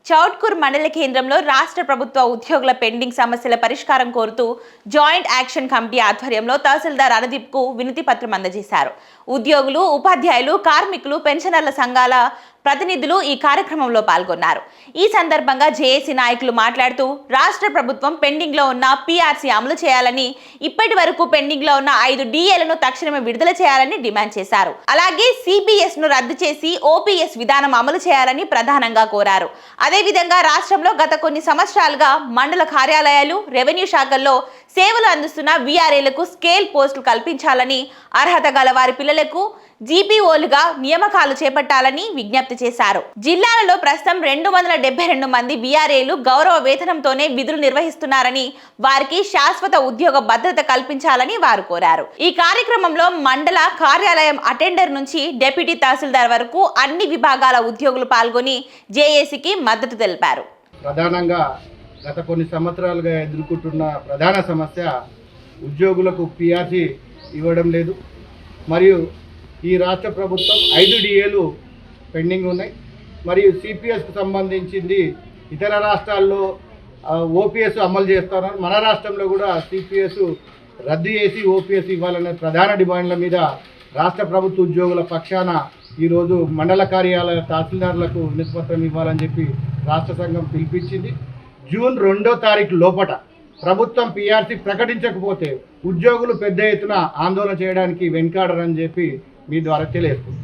చౌట్కూర్ మండల కేంద్రంలో రాష్ట్ర ప్రభుత్వ ఉద్యోగుల పెండింగ్ సమస్యల పరిష్కారం కోరుతూ జాయింట్ యాక్షన్ కమిటీ ఆధ్వర్యంలో తహసీల్దార్ అనుదీప్ కు వినతి పత్రం అందజేశారు. ఉద్యోగులు, ఉపాధ్యాయులు, కార్మికులు, పెన్షనర్ల సంఘాల ప్రతినిధులు ఈ కార్యక్రమంలో పాల్గొన్నారు. ఈ సందర్భంగా జేఏసీ నాయకులు మాట్లాడుతూ రాష్ట్ర ప్రభుత్వం పెండింగ్ లో ఉన్న పీఆర్సీ అమలు చేయాలని, ఇప్పటి వరకు పెండింగ్ లో ఉన్న 5 DAలను తక్షణమే విడుదల చేయాలని డిమాండ్ చేశారు. అలాగే CBS ను రద్దు చేసి OPS విధానం అమలు చేయాలని ప్రధానంగా కోరారు. అదేవిధంగా రాష్ట్రంలో గత కొన్ని సంవత్సరాలుగా మండల కార్యాలయాలు, రెవెన్యూ శాఖల్లో సేవలు అందిస్తున్న VRAలకు స్కేల్ పోస్టులు కల్పించాలని, అర్హత గల వారి పిల్లలకు GPOలుగా నియామకాలు చేపట్టాలని విజ్ఞప్తి చేశారు. జిల్లాలలో ప్రస్తుతం 272 మంది VRAలు గౌరవ వేతనంతోనే విధులు నిర్వహిస్తున్నారని, వారికి శాశ్వత ఉద్యోగ భద్రత కల్పించాలని వారు కోరారు. ఈ కార్యక్రమంలో మండల కార్యాలయం అటెండర్ నుంచి డిప్యూటీ తహసీల్దార్ వరకు అన్ని విభాగాల ఉద్యోగులు పాల్గొని జేఏసీకి మద్దతు తెలిపారు. ప్రధానంగా గత కొన్ని సంవత్సరాలుగా ఎదుర్కొంటున్న ప్రధాన సమస్య ఉద్యోగులకు పీఆర్సీ ఇవ్వడం లేదు. మరియు ఈ రాష్ట్ర ప్రభుత్వం 5 DAలు పెండింగ్ ఉన్నాయి. మరియు CPSకు సంబంధించింది ఇతర రాష్ట్రాల్లో OPS అమలు చేస్తున్నారు. మన రాష్ట్రంలో కూడా CPS రద్దు చేసి OPS ఇవ్వాలనే ప్రధాన డిమాండ్ల మీద రాష్ట్ర ప్రభుత్వ ఉద్యోగుల పక్షాన ఈరోజు మండల కార్యాలయ తహసీల్దార్లకు వినతిపత్రం ఇవ్వాలని చెప్పి రాష్ట్ర సంఘం పిలిపించింది. జూన్ 2వ తారీఖు లోపట ప్రభుత్వం పీఆర్సీ ప్రకటించకపోతే ఉద్యోగులు పెద్ద ఎత్తున ఆందోళన చేయడానికి వెనుకాడరని చెప్పి మీ ద్వారా తెలియజేస్తుంది.